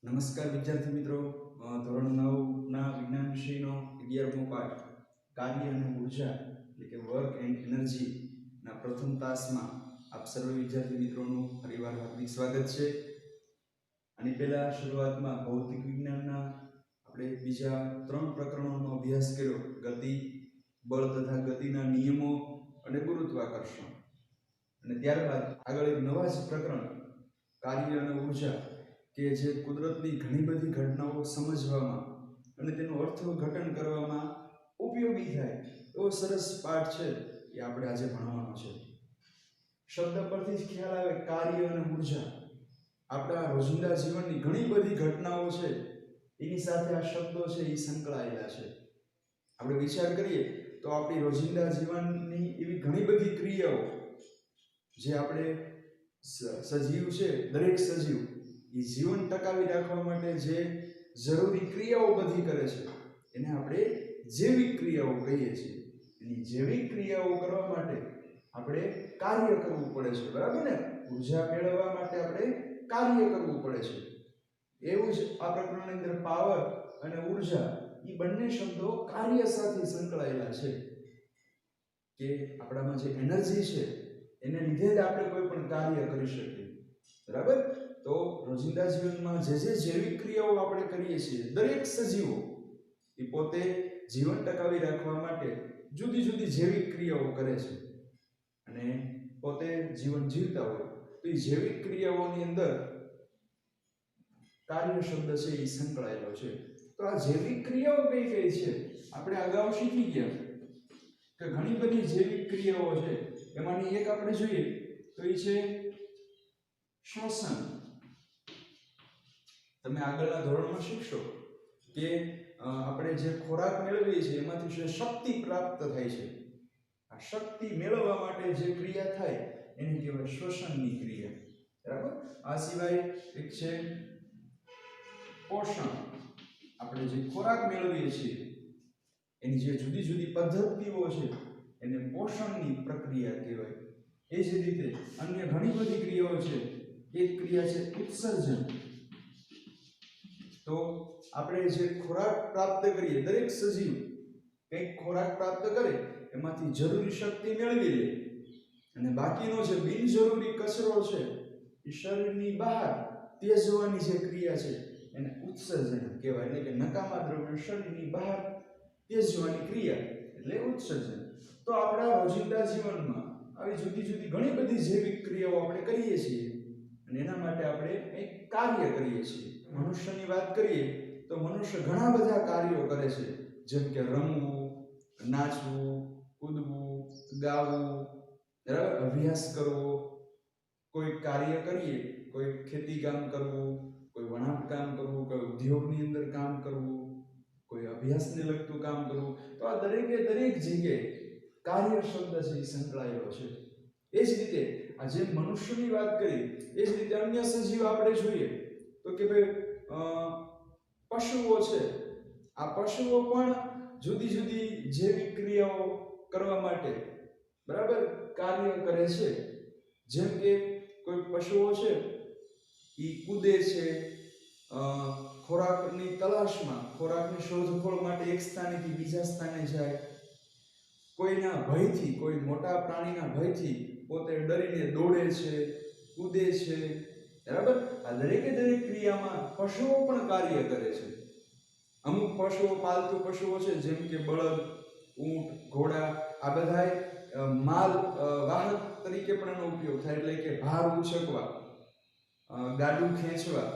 નમસ્કાર વિદ્યાર્થી મિત્રો, ધોરણ 9 ના વિજ્ઞાન વિષયનો 11મો પાઠ કાર્ય અને ઉર્જા એટલે કે વર્ક એન્ડ એનર્જી ના પ્રથમ તાસમાં આપ સર્વ વિદ્યાર્થી મિત્રોનું ફરીવાર હાર્દિક સ્વાગત છે. આની પહેલા શરૂઆતમાં ભૌતિક વિજ્ઞાનના આપણે બીજા 3 પ્રકરણોનો અભ્યાસ કર્યો: ગતિ, બળ તથા ગતિના નિયમો અને ગુરુત્વાકર્ષણ. અને ત્યારબાદ આગળ એક નવા જ પ્રકરણ કાર્ય અને ઉર્જા કે જે કુદરતની ઘણી બધી ઘટનાઓ સમજવામાં અને તેનું અર્થઘટન કરવામાં ઉપયોગી થાય એવો સરસ પાઠ છે એ આપણે આજે ભણવાનો છે. શબ્દ પરથી જ ખ્યાલ આવે કાર્ય અને ઉર્જા. આપણા રોજિંદા જીવનની ઘણી બધી ઘટનાઓ છે એની સાથે આ શબ્દો છે એ સંકળાયેલા છે. આપણે વિચાર કરીએ તો આપણી રોજિંદા જીવનની એવી ઘણી બધી ક્રિયાઓ જે આપણે સજીવ છે, દરેક સજીવ એ જીવન ટકાવી રાખવા માટે જે જરૂરી ક્રિયાઓ બધી કરે છે એને આપણે જૈવિક ક્રિયાઓ કહીએ છીએ. એની જૈવિક ક્રિયાઓ કરવા માટે આપણે કાર્ય કરવું પડે છે, બરાબર ને? ઉર્જા મેળવવા માટે આપણે કાર્ય કરવું પડે છે. એવું જ આ પ્રકરણની અંદર પાવર અને ઉર્જા એ બંને શબ્દો કાર્ય સાથે સંકળાયેલા છે કે આપણામાં જે એનર્જી છે એને લીધે જ આપણે કોઈ પણ કાર્ય કરી શકીએ, બરાબર? તો રોજિંદા જીવનમાં જે જૈવિક ક્રિયાઓ આપણે કરીએ છીએ, દરેક સજીવો એ પોતે જીવન ટકાવી રાખવા માટે જુદી જુદી જૈવિક ક્રિયાઓ કરે છે અને પોતે જીવન જીવતા હોય તો એ જૈવિક ક્રિયાઓની અંદર કાર્ય શબ્દ છે એ સંકળાયેલો છે. તો આ જૈવિક ક્રિયાઓ કઈ કઈ છે આપણે અગાઉ શીખી ગયા કે ઘણી બધી જૈવિક ક્રિયાઓ છે. એમાંની એક આપણે જોઈએ તો એ છે શ્વસન. તમે આગળના ધોરણમાં શીખશો કે આપણે જે ખોરાક મેળવીએ છીએ એમાંથી જે શક્તિ પ્રાપ્ત થાય છે, આ શક્તિ મેળવવા માટે જે ક્રિયા થાય એને કહેવાય શ્વસનની ક્રિયા, બરાબર? આ સિવાય એક છે પોષણ. આપણે જે ખોરાક મેળવીએ છીએ એની જે જુદી જુદી પદ્ધતિઓ છે એને પોષણની પ્રક્રિયા કહેવાય. એ જ રીતે અન્ય ઘણી બધી ક્રિયાઓ છે. એક ક્રિયા છે ઉત્સર્જન. તો આપણે જે ખોરાક પ્રાપ્ત કરીએ, દરેક સજીવ કંઈક ખોરાક પ્રાપ્ત કરે એમાંથી જરૂરી શક્તિ મેળવી લે અને બાકીનો જે બિનજરૂરી કચરો છે એ શરીરની બહાર ત્યજવાની જે ક્રિયા છે એને ઉત્સર્જન કહેવાય. એટલે કે નકામા દ્રવ્ય શરીરની બહાર ત્યજવાની ક્રિયા એટલે ઉત્સર્જન. તો આપણા રોજિંદા જીવનમાં આવી જુદી જુદી ઘણી બધી જૈવિક ક્રિયાઓ આપણે કરીએ છીએ અને એના માટે આપણે કંઈક કાર્ય કરીએ છીએ. મનુષ્યની વાત કરીએ તો મનુષ્ય ઘણા બધા કાર્યો કરે છે, જેમ કે રમવું, નાચવું, કૂદવું, ગાવું, બરાબર? અભ્યાસ કરવો, કોઈ કાર્ય કરીએ, કોઈ ખેતી કામ કરવું, કોઈ વણાટ કામ કરવું, કોઈ ઉદ્યોગની અંદર કામ કરવું, કોઈ અભ્યાસને લગતું કામ કરવું. તો આ દરેકે દરેક જગ્યાએ કાર્ય શબ્દ છે એ સંકળાયેલો છે. એ જ રીતે આ જે મનુષ્યની વાત કરી એ જ રીતે અન્ય સજીવ આપણે જોઈએ તો કે ભાઈ પશુઓ છે. આ પશુઓ પણ જુદી જુદી જૈવિક ક્રિયાઓ કરવા માટે, બરાબર, કાર્ય કરે છે. જેમ કે કોઈ પશુઓ છે એ કૂદે છે, ખોરાકની તલાશમાં, ખોરાકની શોધખોળ માટે એક સ્થાનેથી બીજા સ્થાને જાય. કોઈના ભયથી, કોઈ મોટા પ્રાણીના ભયથી પોતે ડરીને દોડે છે, કૂદે છે, બરાબર? આ દરેકે દરેક ક્રિયામાં પશુઓ પણ કાર્ય કરે છે. અમુક પશુઓ પાલતુ પશુઓ છે, જેમ કે બળદ, ઊંટ, ઘોડા, આ બધાય માલ વાહક તરીકે પણ એનો ઉપયોગ થાય. એટલે કે ભાર ઉચકવા, ગાડું ખેંચવા,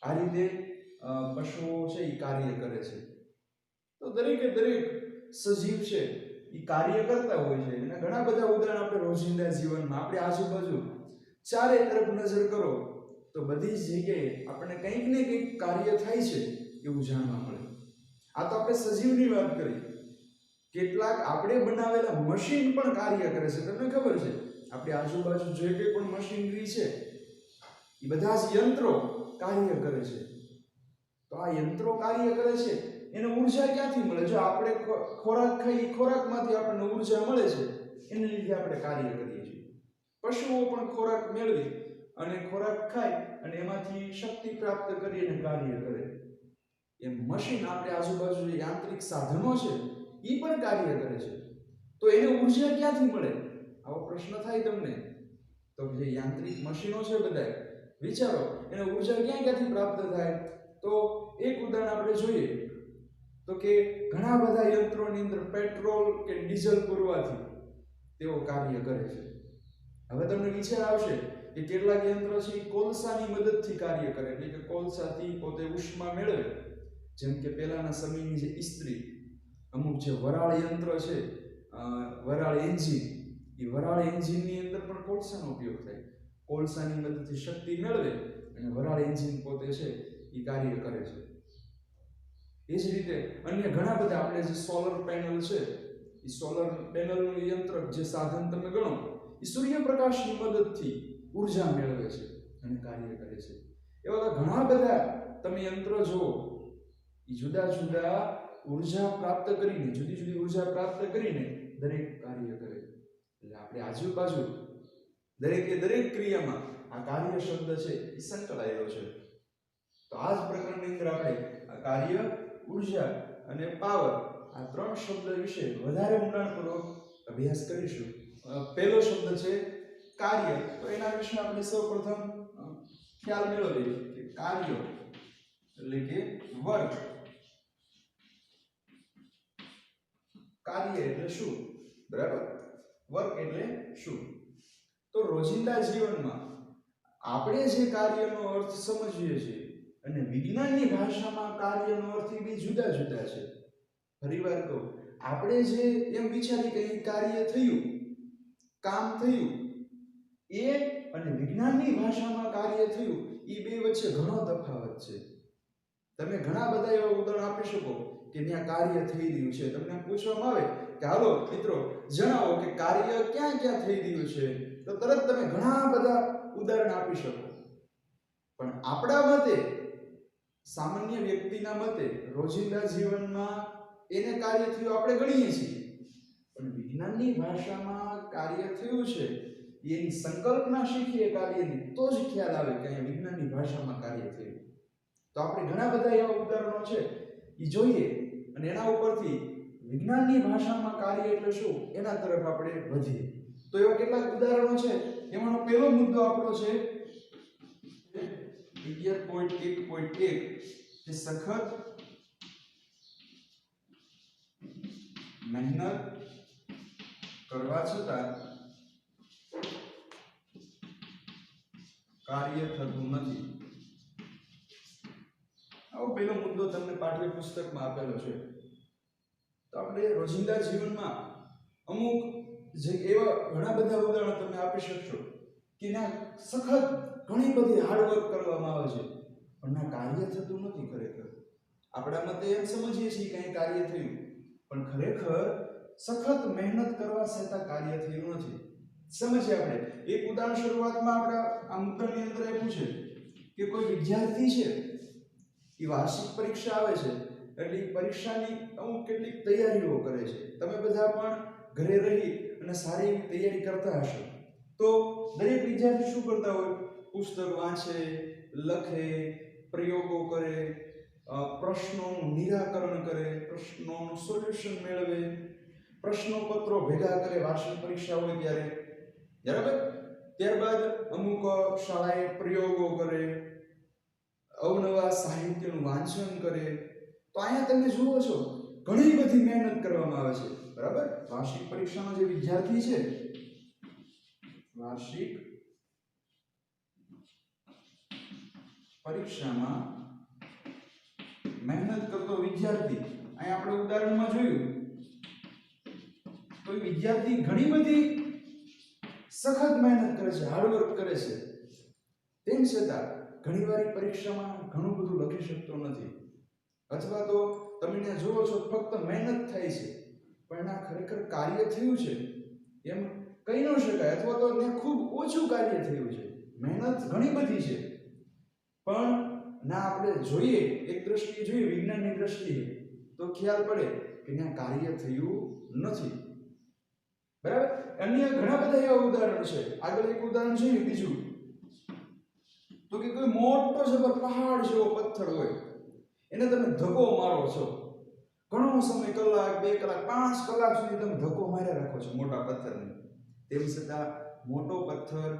આ રીતે પશુઓ છે એ કાર્ય કરે છે. તો દરેકે દરેક સજીવ છે એ કાર્ય કરતા હોય છે. એના ઘણા બધા ઉદાહરણ આપણે રોજિંદા જીવનમાં, આપણી આજુબાજુ ચારે તરફ નજર કરો તો બધી જ જગ્યાએ આપણને કંઈક ને કંઈક કાર્ય થાય છે એવું જાણવા મળે. આ તો આપણે સજીવની વાત કરી. કેટલાક આપણે બનાવેલા મશીન પણ કાર્ય કરે છે. તમને ખબર છે આપણી આજુબાજુ જે કંઈ પણ મશીનરી છે એ બધા જ યંત્રો કાર્ય કરે છે. તો આ યંત્રો કાર્ય કરે છે એને ઉર્જા ક્યાંથી મળે? જો આપણે ખોરાક ખાઈએ, ખોરાકમાંથી આપણને ઉર્જા મળે છે, એને લીધે આપણે કાર્ય કરીએ છીએ. પશુઓ પણ ખોરાક મેળવી અને ખોરાક ખાય અને એમાંથી શક્તિ પ્રાપ્ત કરીને કાર્ય કરે. એ મશીન આપણે આજુબાજુ જે યાંત્રિક સાધનો છે એ પણ કાર્ય કરે છે. તો એને ઊર્જા ક્યાંથી મળે? આવો પ્રશ્ન થાય તમને. તો જે યાંત્રિક મશીનો છે બધા, વિચારો એને ઊર્જા ક્યાંથી પ્રાપ્ત થાય? તો એક ઉદાહરણ આપણે જોઈએ તો કે ઘણા બધા યંત્રોની અંદર પેટ્રોલ કે ડીઝલ પુરવાથી તેઓ કાર્ય કરે છે. હવે તમને વિચાર આવશે કે કેટલાક યંત્રો છે કોલસાની મદદથી કાર્ય કરે, એટલે કે કોલસાથી પોતે ઉષ્મા મેળવે. જેમ કે પહેલાના સમયની જે ઇસ્ત્રી, અમુક જે વરાળ યંત્ર છે, વરાળ એન્જિન, એ વરાળ એન્જિનની અંદર પણ કોલસાનો ઉપયોગ થાય. કોલસાની મદદથી શક્તિ મેળવે અને વરાળ એન્જિન પોતે છે એ કાર્ય કરે છે. એ જ રીતે અન્ય ઘણા બધા આપણે જે સોલર પેનલ છે, એ સોલર પેનલનું યંત્ર જે સાધન તમે ગણો, એ સૂર્યપ્રકાશની મદદથી ઉર્જા મેળવે છે અને કાર્ય કરે છે. એવા ઘણા બધા તમે યંત્ર જુઓ, એ જુદા જુદા ઉર્જા પ્રાપ્ત કરીને, જુદી જુદી ઉર્જા પ્રાપ્ત કરીને દરેક કાર્ય કરે. એટલે આપણે આજુબાજુ દરેક ક્રિયામાં આ કાર્ય શબ્દ છે એ સંકળાયેલો છે. તો આ જ પ્રકરણની અંદર આપણે આ કાર્ય, ઉર્જા અને પાવર, આ ત્રણ શબ્દ વિશે વધારે ઊંડાણપૂર્વક અભ્યાસ કરીશું. પહેલો શબ્દ છે કાર્ય. તો એના વિશે આપણે સૌપ્રથમ ખ્યાલ મેળવીએ કે કાર્ય એટલે કે વર્ક. કાર્ય એટલે શું? બરાબર, વર્ક એટલે શું? તો રોજિંદા જીવનમાં આપણે જે કાર્યનો અર્થ સમજીએ છીએ અને વિજ્ઞાનની ભાષામાં કાર્યનો અર્થ એ બે જુદા જુદા છે. ફરીવાર કહું, આપણે જે એમ વિચારી કે કાર્ય થયું, કામ થયું, એ અને વિજ્ઞાનની ભાષામાં કાર્ય થયું, એ બે વચ્ચે ઘણો તફાવત છે. તમે ઘણા બધા એવા ઉદાહરણ આપી શકો કે ત્યાં કાર્ય થઈ રહ્યું છે. તમને પૂછવામાં આવે કે હાલો મિત્રો જણાવો કે કાર્ય ક્યાં ક્યાં થઈ રહ્યું છે, તો તરત તમે ઘણા બધા ઉદાહરણ આપી શકો. પણ આપણા મતે, સામાન્ય વ્યક્તિના મતે, રોજિંદા જીવનમાં એને કાર્ય થયું આપણે ગણીએ છીએ, પણ વિજ્ઞાનની ભાષામાં કાર્ય થયું છે એની સંકલ્પના શીખીએ કાર્યની, તો જ ખ્યાલ આવે કે અહીંયા વિજ્ઞાનની ભાષામાં કાર્ય થયું. તો આપણે ઘણા બધા એવા ઉદાહરણો છે એ જોઈએ અને એના ઉપરથી વિજ્ઞાનની ભાષામાં કાર્ય એટલે શું એના તરફ આપણે વધીએ. તો એવા કેટલાક ઉદાહરણો છે. એમાંનો પહેલો મુદ્દો આપણો છે 11.1.1 કે સખત મહેનત કરવા છતાં કાર્ય થતું નથી. આવો પહેલો મુદ્દો તમને પાઠ્યપુસ્તકમાં આપેલો છે. તો આપણે રોજિંદા જીવનમાં અમુક જે એવા ઘણા બધા ઉદાહરણો તમે આપી શકશો કે ના સખત ઘણી બધી હાર્ડવર્ક કરવામાં આવે છે પણ ના કાર્ય થતું નથી. ખરેખર આપણા મતે એમ સમજીએ છીએ કે કાર્ય થયું, પણ ખરેખર સખત મહેનત કરવા છતાં કાર્ય થયું નથી. સમજીએ આપણે એક ઉદાહરણ શરૂઆતમાં આપણા આ મુદ્દાની અંદર આપ્યું છે કે કોઈ વિદ્યાર્થી છે, એ વાર્ષિક પરીક્ષા આવે છે એટલે પરીક્ષાની અમુક કેટલીક તૈયારીઓ કરે છે. તમે બધા પણ ઘરે રહી અને સારી એવી તૈયારી કરતા હશો. તો દરેક વિદ્યાર્થી શું કરતા હોય? પુસ્તક વાંચે, લખે, પ્રયોગો કરે, પ્રશ્નોનું નિરાકરણ કરે, પ્રશ્નોનું સોલ્યુશન મેળવે, પ્રશ્નોપત્રો ભેગા કરે વાર્ષિક પરીક્ષા હોય ત્યારે. બરાબર? ત્યારબાદ અમુક શાળાએ પ્રયોગો કરે, અવનવા સાહિત્યનું વાંચન કરે. તો અહીંયા તમે જુઓ છો ઘણી બધી મહેનત કરવામાં આવે છે. બરાબર? વાર્ષિક પરીક્ષાનો જે વિદ્યાર્થી છે, વાર્ષિક પરીક્ષામાં મહેનત કરતો વિદ્યાર્થી, અહીં આપણે ઉદાહરણમાં જોયું તો વિદ્યાર્થી ઘણી બધી સખત મહેનત કરે છે, હાર્ડવર્ક કરે છે, તેમ છતાં ઘણીવાર પરીક્ષામાં ઘણું બધું લખી શકતો નથી. અથવા તો તમે ત્યાં જુઓ છો ફક્ત મહેનત થાય છે પણ ના ખરેખર કાર્ય થયું છે એમ કહી ન શકાય. અથવા તો ત્યાં ખૂબ ઓછું કાર્ય થયું છે, મહેનત ઘણી બધી છે પણ ના આપણે જોઈએ, એક દ્રષ્ટિએ જોઈએ, વિજ્ઞાનની દ્રષ્ટિએ, તો ખ્યાલ પડે કે ત્યાં કાર્ય થયું નથી. બરાબર? અન્ય ઘણા બધા એવા ઉદાહરણ છે. આગળ એક ઉદાહરણ જોઈએ બીજું તો કે કોઈ મોટો જબર પહાડ જેવો પથ્થર હોય, એને તમે ધક્કો મારો છો, ઘણો સમય, કલાક, 2 કલાક, 5 કલાક સુધી તમે ધક્કો માર્યા રાખો છો મોટા પથ્થરને, તેમ છતાં મોટો પથ્થર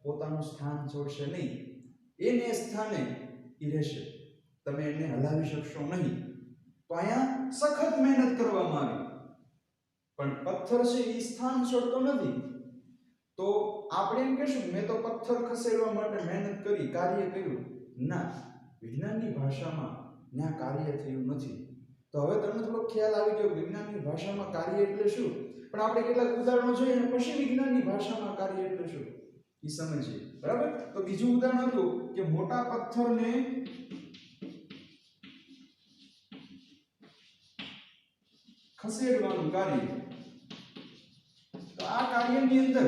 પોતાનું સ્થાન છોડશે નહીં, એને સ્થાને ઈ રહેશે, તમે એને હલાવી શકશો નહીં. તો અહીંયા સખત મહેનત કરવામાં આવી, પણ પથ્થર છે એ સ્થાન છોડતો નથી. તો આપણે એમ કહેશું મેં તો પથ્થર ખસેડવા માટે મહેનત કરી, કાર્ય કર્યું. ના, વિજ્ઞાનની ભાષામાં ત્યાં કાર્ય થયું નથી. તો હવે તમને થોડો ખ્યાલ આવી ગયો વિજ્ઞાનની ભાષામાં કાર્ય એટલે શું. પણ આપણે કેટલાક ઉદાહરણો જોઈએ અને પછી વિજ્ઞાનની ભાષામાં કાર્ય એટલે શું એ સમજીએ. બરાબર? તો બીજું ઉદાહરણ હતું કે મોટા પથ્થરને ખસેડવાનું કાર્ય. તો આ કાર્યની અંદર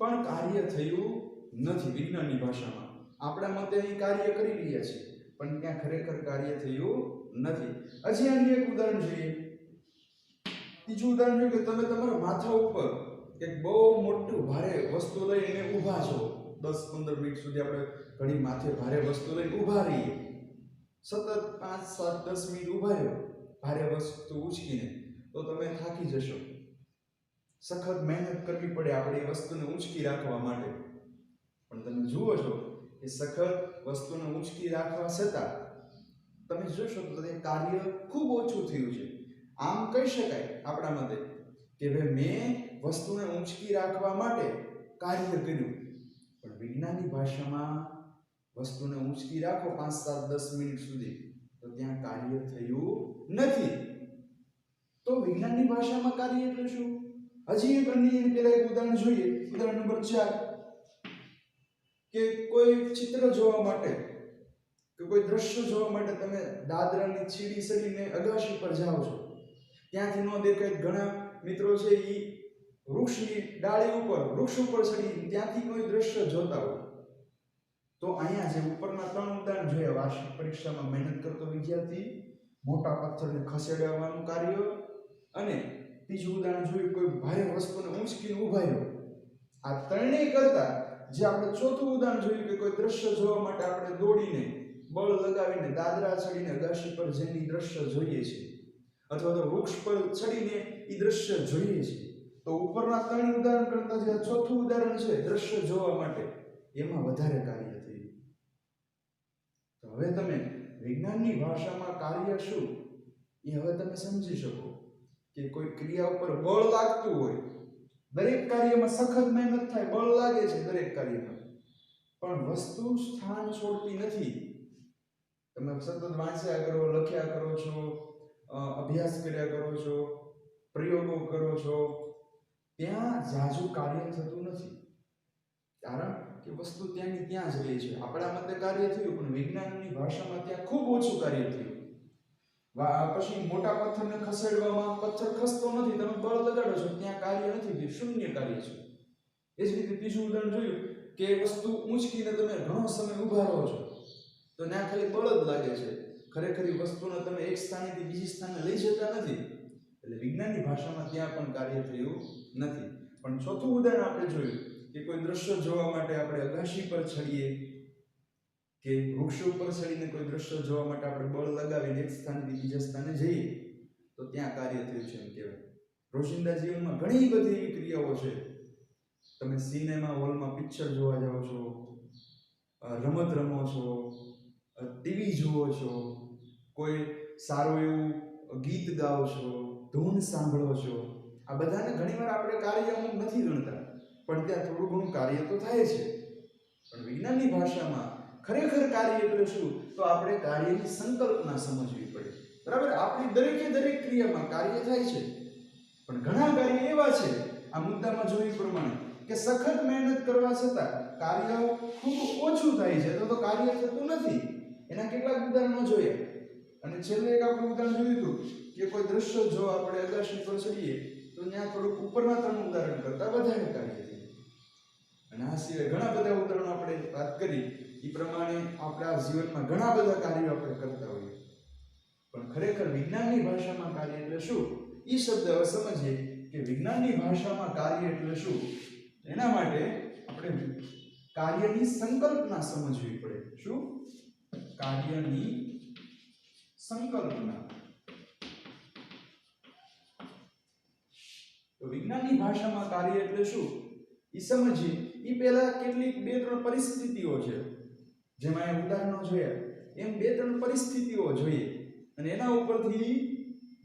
પણ કાર્ય થયું નથી વિજ્ઞાનની ભાષામાં. આપણા મતે અહીં કાર્ય કરી રહ્યા છે, પણ ત્યાં ખરેખર કાર્ય થયું નથી. હજી આનું એક ઉદાહરણ જોઈએ. ત્રીજું ઉદાહરણ જોઈએ કે તમે તમારા માથા ઉપર એક બહુ મોટું ભારે વસ્તુ લઈને ઊભા છો. 10-15 મિનિટ સુધી આપણે ઘણી માથે ભારે વસ્તુ લઈને ઊભા રહીએ, સતત 5-7-10 મિનિટ ઊભા રહ્યો ભારે વસ્તુ ઉચકીને, તો તમે થાકી જશો. સખત મહેનત કરવી પડે આપણે એ વસ્તુને ઊંચકી રાખવા માટે. પણ તમે જુઓ છો કે સખત વસ્તુને ઊંચકી રાખવા છતાં તમે જોશો તો તે કાર્ય ખૂબ ઓછું થયું છે. આમ કહી શકાય આપણા મતે કે ભાઈ મેં વસ્તુને ઊંચકી રાખવા માટે કાર્ય કર્યું, પણ વિજ્ઞાનની ભાષામાં વસ્તુને ઊંચકી રાખો 5-7-10 મિનિટ સુધી, તો ત્યાં કાર્ય થયું નથી. તો વિજ્ઞાનની ભાષામાં કાર્ય એટલે શું? હજી એક અન્ય પહેલા એક ઉદાહરણ જોઈએ. ઉદાહરણ નંબર 4 કે કોઈ ચિત્ર જોવા માટે કે કોઈ દ્રશ્ય જોવા માટે તમે દાદરાની સીડી ચડીને અગાશી પર જાઓ છો. ત્યાંથી ન દેખાય, ઘણા મિત્રો છે એ વૃક્ષની ડાળી ઉપર, વૃક્ષ ઉપર ચડી ત્યાંથી કોઈ દ્રશ્ય જોતા હોય. તો અહીંયા જે ઉપરના 3 ઉદાહરણ જોયા, વાર્ષિક પરીક્ષામાં મહેનત કરતો વિદ્યાર્થી, મોટા પથ્થરને ખસેડવાનું કાર્ય, અને ત્રીજું ઉદાહરણ જોયું કોઈ ભારે વસ્તુને ઊંચકીને ઊભા રહ્યો. આ ત્રણેય કરતા જે આપણે ચોથું ઉદાહરણ જોયું કે કોઈ દ્રશ્ય જોવા માટે આપણે દોડીને, બળ લગાવીને, દાદરા ચડીને અગાશી પર જઈને દ્રશ્ય જોઈએ છે, અથવા તો વૃક્ષ પર ચડીને એ દ્રશ્ય જોઈએ છે. તો ઉપરના 3 ઉદાહરણ કરતા જે ચોથું ઉદાહરણ છે દ્રશ્ય જોવા માટે, એમાં વધારે કાર્ય થયું. તો હવે તમે વિજ્ઞાનની ભાષામાં કાર્ય શું એ હવે તમે સમજી શકો કે કોઈ ક્રિયા ઉપર બળ લાગતું હોય, દરેક કાર્યમાં સખત મહેનત થાય, બળ લાગે છે દરેક કાર્યમાં, પણ વસ્તુ સ્થાન છોડતી નથી. તમે સતત વાંચ્યા કરો, લખ્યા કરો છો, અભ્યાસ કર્યા કરો છો, પ્રયોગો કરો છો, ત્યાં જાજુ કાર્ય થતું નથી. કારણ કે વસ્તુ ત્યાંની ત્યાં જ રહી છે. આપણા મતે કાર્ય થયું, પણ વિજ્ઞાનની ભાષામાં ત્યાં ખૂબ ઓછું કાર્ય થયું. પછી મોટા પથ્થરને ખસેડવામાં પથ્થર ખસતો નથી, તમે બળ લગાડો છો, ત્યાં કાર્ય નથી થયું, શૂન્ય કાર્ય છે. એ જ રીતે ત્રીજું ઉદાહરણ જોયું કે વસ્તુ ઊંચકીને તમે ઘણો સમય ઊભા રહો છો, તો ત્યાં ખાલી બળ જ લાગે છે, ખરેખર એ વસ્તુને તમે એક સ્થાનેથી બીજી સ્થાને લઈ જતા નથી. એટલે વિજ્ઞાનની ભાષામાં ત્યાં પણ કાર્ય થયું નથી. પણ ચોથું ઉદાહરણ આપણે જોયું કે કોઈ દ્રશ્ય જોવા માટે આપણે અગાશી પર ચડીએ કે વૃક્ષ ઉપર ચડીને કોઈ દ્રશ્ય જોવા માટે આપણે બળ લગાવીને એક સ્થાનથી બીજા સ્થાને જઈએ, તો ત્યાં કાર્ય થયું છે એમ કહેવાય. રોજિંદા જીવનમાં ઘણી બધી એવી ક્રિયાઓ છે. તમે સિનેમા હોલમાં પિક્ચર જોવા જાઓ છો, રમત રમો છો, ટીવી જુઓ છો, કોઈ સારું એવું ગીત ગાઓ છો, ધૂન સાંભળો છો. આ બધાને ઘણીવાર આપણે કાર્ય અમુક નથી ગણતા, પણ ત્યાં થોડું ઘણું કાર્ય તો થાય છે. પણ વિજ્ઞાનની ભાષામાં ખરેખર કાર્ય એટલે શું, તો આપણે કાર્યની સંકલ્પના સમજવી પડે. બરાબર? આપણી દરેકે દરેક ક્રિયામાં કાર્ય થાય છે, પણ ઘણા કાર્ય એવા છે આ મુદ્દામાં જોઈ પ્રમાણે કે સખત મહેનત કરવા છતાં કાર્ય ખૂબ ઓછું થાય છે, તો કાર્ય થતું નથી. એના કેટલાક ઉદાહરણો જોયા. અને છેલ્લે એક આપણે ઉદાહરણ જોયું હતું કે કોઈ દ્રશ્ય જો આપણે અગાશી પર ચડીએ, તો ત્યાં થોડુંક ઉપરના 3 ઉદાહરણ કરતા વધારે કાર્ય થયું. અને આ સિવાય ઘણા બધા ઉદાહરણો આપણે વાત કરી એ પ્રમાણે આપણા જીવનમાં ઘણા બધા કાર્યો આપણે કરતા હોઈએ. પણ ખરેખર વિજ્ઞાનની ભાષામાં કાર્ય એટલે શું એ શબ્દ હવે સમજીએ કે વિજ્ઞાનની ભાષામાં કાર્ય એટલે શું. એના માટે આપણે કાર્યની સંકલ્પના સમજવી પડે. શું? કાર્યની સંકલ્પના. તો વિજ્ઞાનની ભાષામાં કાર્ય એટલે શું એ સમજીએ એ પહેલા કેટલીક બે ત્રણ પરિસ્થિતિઓ છે, જેમાં ઉદાહરણો જોયા એમ બે ત્રણ પરિસ્થિતિઓ જોઈએ અને એના ઉપરથી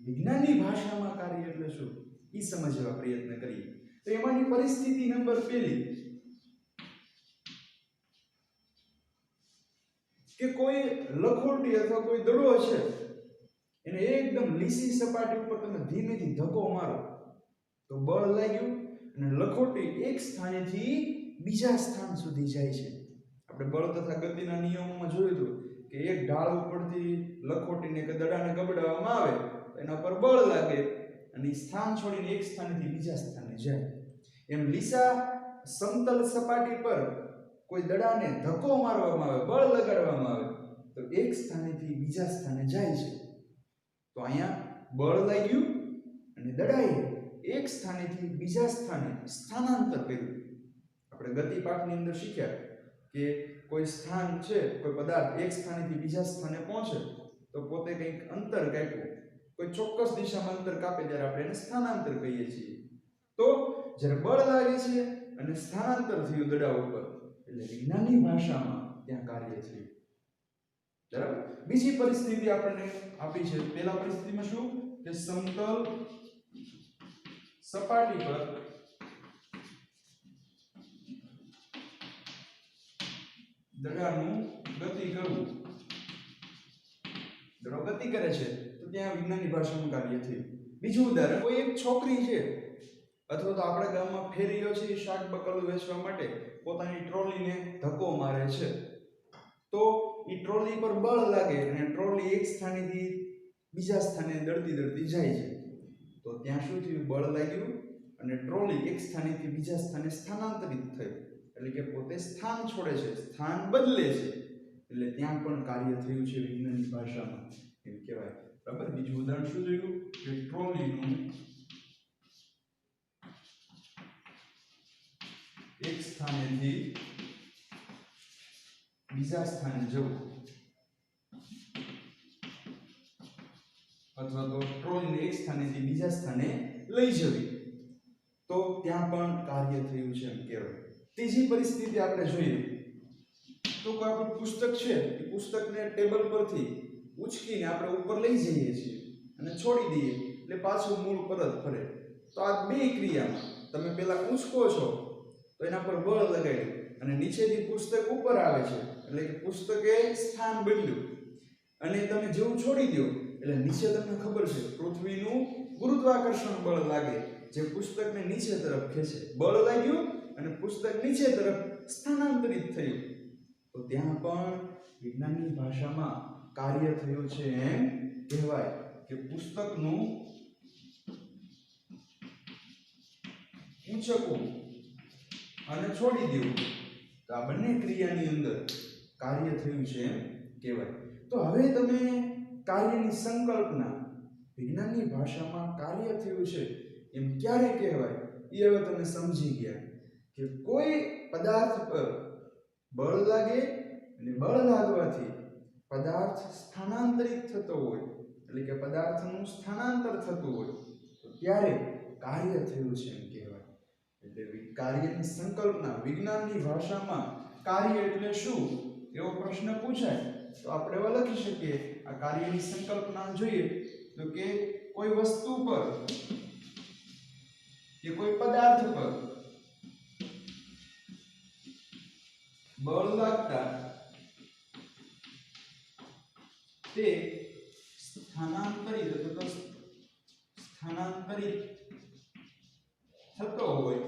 વિજ્ઞાનની ભાષામાં કાર્ય એટલે શું એ સમજવા પ્રયત્ન કરીએ. તો એમાંની પરિસ્થિતિ નંબર પહેલી કે કોઈ લખોટી અથવા કોઈ દડો છે એને એકદમ લીસી સપાટી ઉપર તમે ધીમેથી ધક્કો મારો તો બળ લાગ્યું અને લખોટી એક સ્થાનેથી બીજા સ્થાન સુધી જાય છે. આપણે બળ તથા ગતિના નિયમોમાં જોયું હતું કે એક ઢાળ ઉપરથી લખોટીને કે દડાને ગબડાવવામાં આવે તો એના પર બળ લાગે અને સ્થાન છોડીને એક સ્થાનેથી બીજા સ્થાને જાય. એમ લીસા સમતલ સપાટી પર કોઈ દડાને ધક્કો મારવામાં આવે, બળ લગાડવામાં આવે તો એક સ્થાનેથી બીજા સ્થાને જાય છે. તો અહીંયા બળ લાગ્યું અને દડાએ એક સ્થાનેથી બીજા સ્થાને સ્થાનાંતર કર્યું. આપણે ગતિ પાઠની અંદર શીખ્યા કે કોઈ સ્થાન છે, કોઈ પદાર્થ એક સ્થાનેથી બીજા સ્થાને પહોંચે તો પોતે કંઈક અંતર કાપ્યું, કોઈ ચોક્કસ દિશામાં અંતર કાપે ત્યારે આપણે એને સ્થાનાંતર કહીએ છીએ. તો જ્યારે બળ લાગે છે અને સ્થાનાંતર થયું દડા ઉપર એટલે વિજ્ઞાનની ભાષામાં ત્યાં કાર્ય થયું. બરાબર. બીજી પરિસ્થિતિ આપણને આપી છે. પહેલા પરિસ્થિતિમાં શું કે સમતલ સપાટી પર દડાનું ગતિ કરવું. દડો ગતિ કરે છે તો ત્યાં વિજ્ઞાનની ભાષામાં કાર્ય થયું. બીજું ઉદાહરણ, કોઈ એક છોકરી છે અથવા તો આપણા ગામમાં ફેરીઓ છે શાક બકલું વેચવા માટે પોતાની ટ્રોલીને ધક્કો મારે છે તો એ ટ્રોલી પર બળ લાગે અને ટ્રોલી એક સ્થાનેથી બીજા સ્થાને દળતી જાય છે. તો ત્યાં શું થયું? બળ લાગ્યું અને ટ્રોલી એક સ્થાનેથી બીજા સ્થાને સ્થાનાંતરિત થઈ એટલે કે પોતે સ્થાન છોડે છે, સ્થાન બદલે છે એટલે ત્યાં પણ કાર્ય થયું છે વિજ્ઞાનની ભાષામાં એમ કહેવાય. બરાબર. બીજું ઉદાહરણ શું જોયું કે ટ્રોલીનું એક સ્થાનેથી બીજા સ્થાને જવું અથવા તો ટ્રોલીને એક સ્થાનેથી બીજા સ્થાને લઈ જવી તો ત્યાં પણ કાર્ય થયું છે એમ કહેવાય. ત્રીજી પરિસ્થિતિ આપણે જોઈએ તો કોઈ આપણું પુસ્તક છે એ પુસ્તકને ટેબલ પરથી ઉચકીને આપણે ઉપર લઈ જઈએ છીએ અને છોડી દઈએ એટલે પાછું મૂળ પરત ફરે. તો આ બે ક્રિયામાં તમે પહેલા ઉચકો છો તો એના પર બળ લગાડ્યું અને નીચેથી પુસ્તક ઉપર આવે છે એટલે કે પુસ્તકે સ્થાન બદલ્યું અને તમે જેવું છોડી દો એટલે નીચે તમને ખબર છે પૃથ્વીનું ગુરુત્વાકર્ષણ બળ લાગે જે પુસ્તકને નીચે તરફ ખેંચે. બળ લાગ્યું અને પુસ્તક નીચે તરફ સ્થાનાંતરિત થયું તો ત્યાં પણ વિજ્ઞાનની ભાષામાં કાર્ય થયું છે એમ કહેવાય કે પુસ્તકનું ઊંચકવું અને છોડી દેવું તો આ બંને ક્રિયાની અંદર કાર્ય થયું છે એમ કહેવાય. તો હવે તમે કાર્યની સંકલ્પના વિજ્ઞાનની ભાષામાં કાર્ય થયું છે એમ ક્યારે કહેવાય એ હવે તમે સમજી ગયા કે કોઈ પદાર્થ પર બળ લાગે અને બળ લાગવાથી પદાર્થ સ્થાનાંતરિત થતો હોય એટલે કે પદાર્થનું સ્થાનાંતર થતું હોય તો ત્યારે કાર્ય થયું છે એમ કહેવાય. એટલે કાર્યની સંકલ્પના વિજ્ઞાનની ભાષામાં કાર્ય એટલે શું એવો પ્રશ્ન પૂછાય તો આપણે એવા લખી શકીએ આ કાર્યની સંકલ્પના જોઈએ તો કે કોઈ વસ્તુ પર કે કોઈ પદાર્થ પર બળ લાગતા તે સ્થાનાંતરિત થતો હોય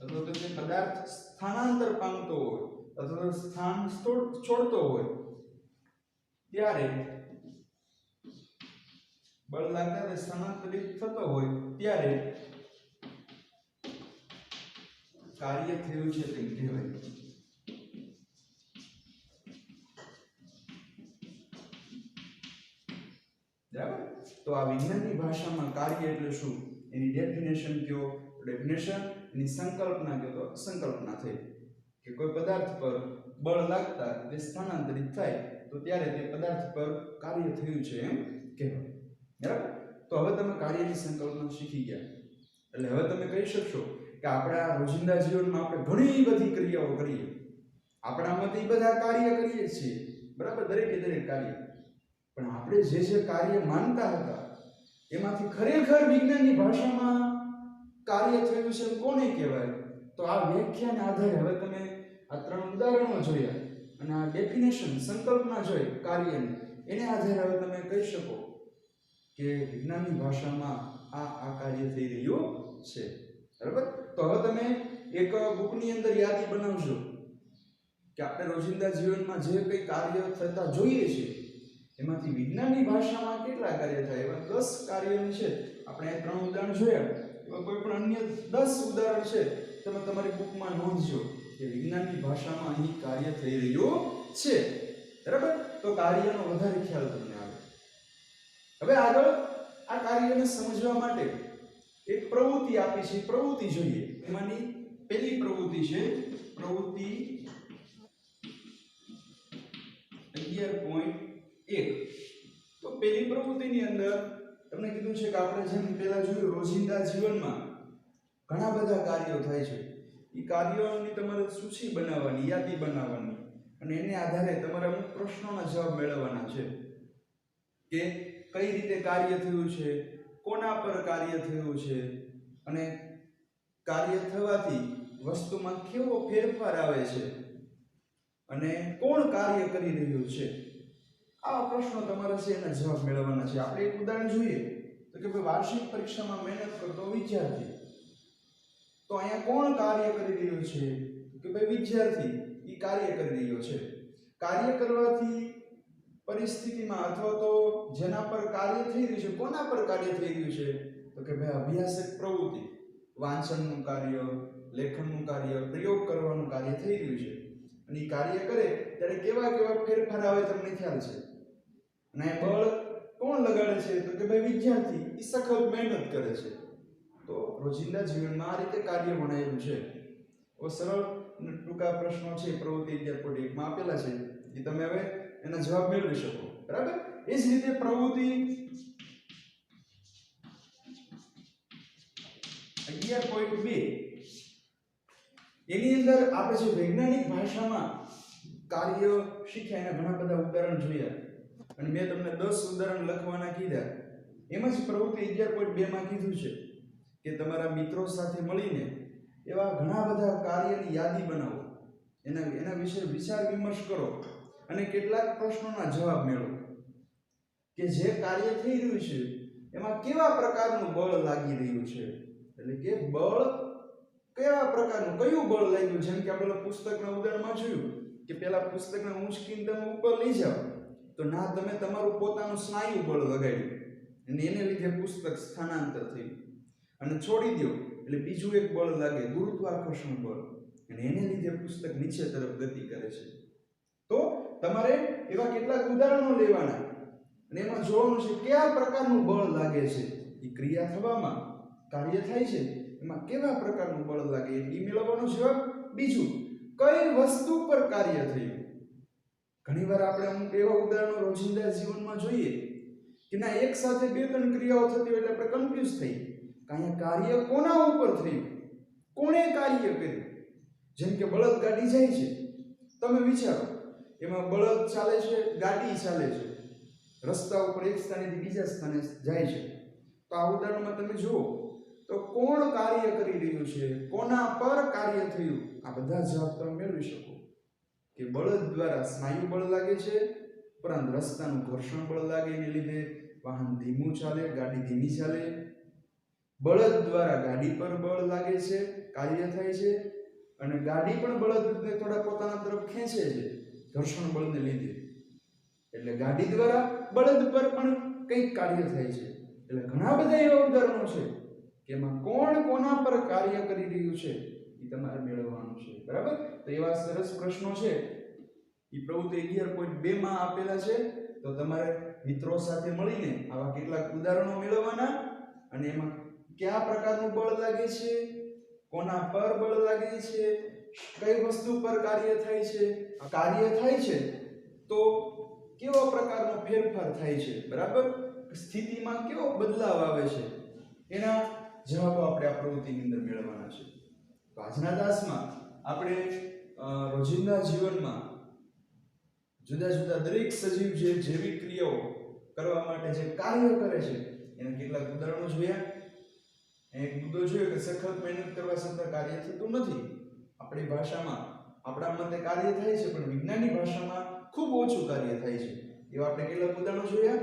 અથવા તો તે પદાર્થ સ્થાનાંતર પામતો હોય અથવા તો સ્થાન છોડતો હોય ત્યારે બળ લાગતા તે સ્થાનાંતરિત થતો હોય ત્યારે કાર્ય થયું છે તેમ કહેવાય. બરાબર. તો આ વિજ્ઞાનની ભાષામાં કાર્ય એટલે શું એની ડેફિનેશન કયો, ડેફિનેશન એની સંકલ્પના કયો તો સંકલ્પના થઈ કે કે કોઈ પદાર્થ પર બળ લાગતા તે સ્થાનાંતરિત થાય તો ત્યારે તે પદાર્થ પર કાર્ય થયું છે એમ કહેવાય. બરાબર? તો હવે તમે કાર્યની સંકલ્પના શીખી ગયા. એટલે હવે તમે કહી શકશો કે આપણા રોજિંદા જીવનમાં આપણે ઘણી બધી ક્રિયાઓ કરીએ. આપણામાંથી બધા કાર્ય કરીએ છીએ. બરાબર? દરેકે દરેક કાર્ય. પણ આપણે જે કાર્ય માનતા હતા એમાંથી ખરેખર વિજ્ઞાનની ભાષામાં કાર્ય થયું છે કોને કહેવાય? તો આ વ્યાખ્યાના આધારે હવે તમે આ 3 ઉદાહરણો જોયા અને આ ડેફિનેશન સંકલ્પના જોઈ કાર્યની, એને આધારે હવે તમે કહી શકો કે વિજ્ઞાનની ભાષામાં આ કાર્ય થઈ રહ્યું છે. બરાબર? તો હવે તમે એક બુકની અંદર યાદી બનાવજો કે આપણે રોજિંદા જીવનમાં જે કંઈ કાર્ય થતા જોઈએ છે એમાંથી વિજ્ઞાનની ભાષામાં કેટલા કાર્ય થાય. એવા 10 કાર્યોની છે. આપણે 3 ઉદાહરણ જોયા. એવા કોઈ પણ અન્ય 10 ઉદાહરણ છે તમે તમારી બુકમાં નોંધજો કે વિજ્ઞાનની ભાષામાં અહીં કાર્ય થઈ રહ્યું છે. બરાબર? તો કાર્યનો વધારે ખ્યાલ તમને આવે. હવે આગળ આ કાર્યને સમજવા માટે એક પ્રવૃત્તિ આપી છે. પ્રવૃત્તિ જોઈએ. એમાંની પહેલી પ્રવૃત્તિ છે પ્રવૃત્તિ 11.1. તો પહેલી પ્રવૃત્તિની અંદર તમને કીધું છે કે આપણે જેમ પહેલા જોયું રોજિંદા જીવનમાં ઘણા બધા કાર્યો થાય છે. એ કાર્યોની તમારે સૂચિ બનાવવાની, યાદી બનાવવાની અને એને આધારે તમારે અમુક પ્રશ્નોના જવાબ મેળવવાના છે કે કઈ રીતે કાર્ય થયું છે, કોના પર કાર્ય થયું છે અને કાર્ય થવાથી વસ્તુમાં કેવો ફેરફાર આવે છે અને કોણ કાર્ય કરી રહ્યું છે. આ પ્રશ્નો તમારે છે એના જવાબ મેળવવાના છે. આપણે એક ઉદાહરણ જોઈએ તો કે ભાઈ વાર્ષિક પરીક્ષામાં મહેનત કરતો વિદ્યાર્થી. તો અહીંયા કોણ કાર્ય કરી રહ્યું છે? કે ભાઈ વિદ્યાર્થી એ કાર્ય કરી રહ્યો છે. કાર્ય કરવાથી પરિસ્થિતિમાં અથવા તો જેના પર કાર્ય થઈ રહ્યું છે, કોના પર કાર્ય થઈ રહ્યું છે? તો કે ભાઈ અભ્યાસક પ્રવૃત્તિ, વાંચનનું કાર્ય, લેખનનું કાર્ય, પ્રયોગ કરવાનું કાર્ય થઈ રહ્યું છે. અને એ કાર્ય કરે ત્યારે કેવા કેવા ફેરફાર આવે તમને ખ્યાલ છે. અને બળ કોણ લગાડે છે? તો કે ભાઈ વિદ્યાર્થી એ સખત મહેનત કરે છે. તો રોજિંદા જીવનમાં આ રીતે કાર્ય વણાયેલું છે. સરળ અને ટૂંકા પ્રશ્નો છે પ્રવૃત્તિ 11.1 માં આપેલા છે. એ તમે હવે એના જવાબ મેળવી શકો. બરાબર? એ જ રીતે પ્રવૃત્તિ 11.2 એની અંદર આપણે જે વૈજ્ઞાનિક ભાષામાં કાર્ય શીખ્યા એના ઘણા બધા ઉદાહરણ જોયા અને મેં તમને 10 ઉદાહરણ લખવાના કીધા. એમ જ પ્રવૃત્તિ 11.2 માં કીધું છે કે તમારા મિત્રો સાથે મળીને એવા ઘણા બધા કાર્યની યાદી બનાવો, એના વિશે વિચાર વિમર્શ કરો અને કેટલાક પ્રશ્નોના જવાબ મેળવો કે જે કાર્ય થઈ રહ્યું છે એમાં કેવા પ્રકારનું બળ લાગી રહ્યું છે. એટલે કે બળ કેવા પ્રકારનું, કયું બળ લાગ્યું. જેમ કે આપણે પુસ્તકના ઉદાહરણમાં જોયું કે પેલા પુસ્તકને ઊંચકીને તમે ઉપર લઈ જાઓ તો ના તમે તમારું પોતાનું સ્નાયુ બળ લગાડ્યું અને એને લીધે પુસ્તક સ્થાનાંતર થયું, અને છોડી દો એટલે બીજું એક બળ લાગે, ગુરુત્વાકર્ષણ બળ, અને એને લીધે પુસ્તક નીચે તરફ ગતિ કરે છે. તો તમારે એવા કેટલાક ઉદાહરણો લેવાના અને એમાં જોવાનું છે કયા પ્રકારનું બળ લાગે છે. એ ક્રિયા થવામાં, કાર્ય થાય છે એમાં કેવા પ્રકારનું બળ લાગે એ મેળવવાનો જવાબ. બીજું, કઈ વસ્તુ પર કાર્ય થયું. ઘણીવાર આપણે અમુક એવા ઉદાહરણો રોજિંદા જીવનમાં જોઈએ કે ના એક સાથે 2-3 ક્રિયાઓ થતી હોય એટલે આપણે કન્ફ્યુઝ થઈ કે અહીંયા કાર્ય કોના ઉપર થયું, કોણે કાર્ય કર્યું. જેમ કે બળદ ગાડી જાય છે, તમે વિચારો એમાં બળદ ચાલે છે, ગાડી ચાલે છે, રસ્તા ઉપર એક સ્થાનેથી બીજા સ્થાને જાય છે. તો આ ઉદાહરણમાં તમે જુઓ તો કોણ કાર્ય કરી રહ્યું છે, કોના પર કાર્ય થયું, આ બધા જવાબ તમે મેળવી શકો. કે બળદ દ્વારા સ્નાયુ બળ લાગે છે, ઉપરાંત રસ્તાનું ઘર્ષણ બળ લાગે એને લીધે વાહન ધીમું ચાલે, ગાડી ધીમી ચાલે. બળદ દ્વારા ગાડી પર બળ લાગે છે, કાર્ય થાય છે, અને ગાડી પણ બળદને થોડા પોતાના તરફ ખેંચે છે ઘર્ષણ બળને લીધે. એટલે ગાડી દ્વારા બળદ પર પણ કંઈક કાર્ય થાય છે. એટલે ઘણા બધા એવા ઉદાહરણો છે કે એમાં કોણ કોના પર કાર્ય કરી રહ્યું છે એ તમારે મેળવવાનું છે. બરાબર? તો એવા સરસ પ્રશ્નો છે એ પ્રવૃત્તિ 11.2 માં આપેલા છે. તો તમારે મિત્રો સાથે મળીને આવા કેટલાક ઉદાહરણો મેળવવાના અને એમાં કયા પ્રકારનું બળ લાગે છે, કોના પર બળ લાગે છે, કઈ વસ્તુ પર કાર્ય થાય છે? આ કાર્ય થાય છે તો કેવા પ્રકારનો ફેરફાર થાય છે, બરાબર? સ્થિતિમાં કેવો બદલાવ આવે છે, એના જવાબો આપણે આ પ્રવૃત્તિની અંદર મેળવવાના છે. તો આજના તાસમાં આપણે રોજિંદા જીવનમાં જુદા જુદા દરેક સજીવ જે જૈવિક ક્રિયાઓ કરવા માટે જે કાર્ય કરે છે એના કેટલાક ઉદાહરણો જોયા. એક મુદ્દો જોયો કે સખત મહેનત કરવા છતાં કાર્ય થતું નથી. આપણી ભાષામાં આપણા મતે કાર્ય થાય છે, પણ વિજ્ઞાનની ભાષામાં ખૂબ ઓછું કાર્ય થાય છે. એવા આપણે કેટલાક ઉદાહરણો જોયા.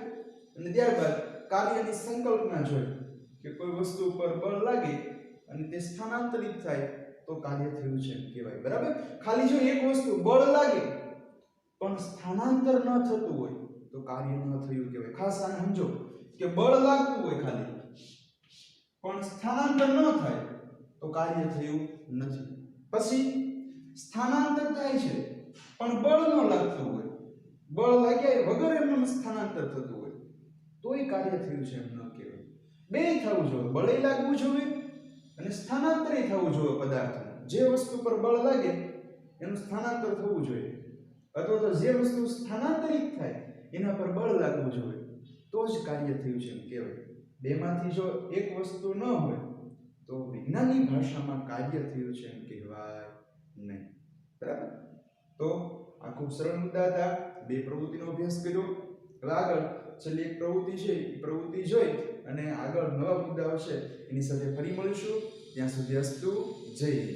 અને ત્યારબાદ કાર્યની સંકલ્પના જોઈ કે કોઈ વસ્તુ ઉપર બળ લાગે અને તે સ્થાનાંતરિત થાય તો કાર્ય થયું છે એમ કહેવાય, બરાબર? ખાલી જો એક વસ્તુ બળ લાગે પણ સ્થાનાંતર ન થતું હોય તો કાર્ય ન થયું કહેવાય. ખાસ આને સમજો કે બળ લાગતું હોય ખાલી પણ સ્થાનાંતર ન થાય તો કાર્ય થયું નથી. પછી સ્થાનાંતર થાય છે પણ બળ ન લાગતું હોય, બળ લાગ્યા વગર એમનું સ્થાનાંતર થતું હોય તોય કાર્ય થયું છે એમ ન કહેવાય. બે થવું જોઈએ, બળે લાગવું જોઈએ અને સ્થાનાંતરે થવું જોઈએ. પદાર્થનું જે વસ્તુ પર બળ લાગે એનું સ્થાનાંતર થવું જોઈએ, અથવા તો જે વસ્તુ સ્થાનાંતરિત થાય એના પર બળ લાગવું જોઈએ, તો જ કાર્ય થયું છે એમ કહેવાય. બેમાંથી જો એક વસ્તુ ન હોય તો વિજ્ઞાનની ભાષામાં કાર્ય થયું છે એમ કહેવાય નહીં, બરાબર? તો આ ખૂબ સરળ મુદ્દા હતા. બે પ્રવૃત્તિનો અભ્યાસ કર્યો. હવે આગળ છેલ્લી એક પ્રવૃત્તિ છે, એ પ્રવૃત્તિ જોઈ અને આગળ નવા મુદ્દાઓ છે એની સાથે ફરી મળીશું. ત્યાં સુધી અસ્તુ, જય હિન્દ.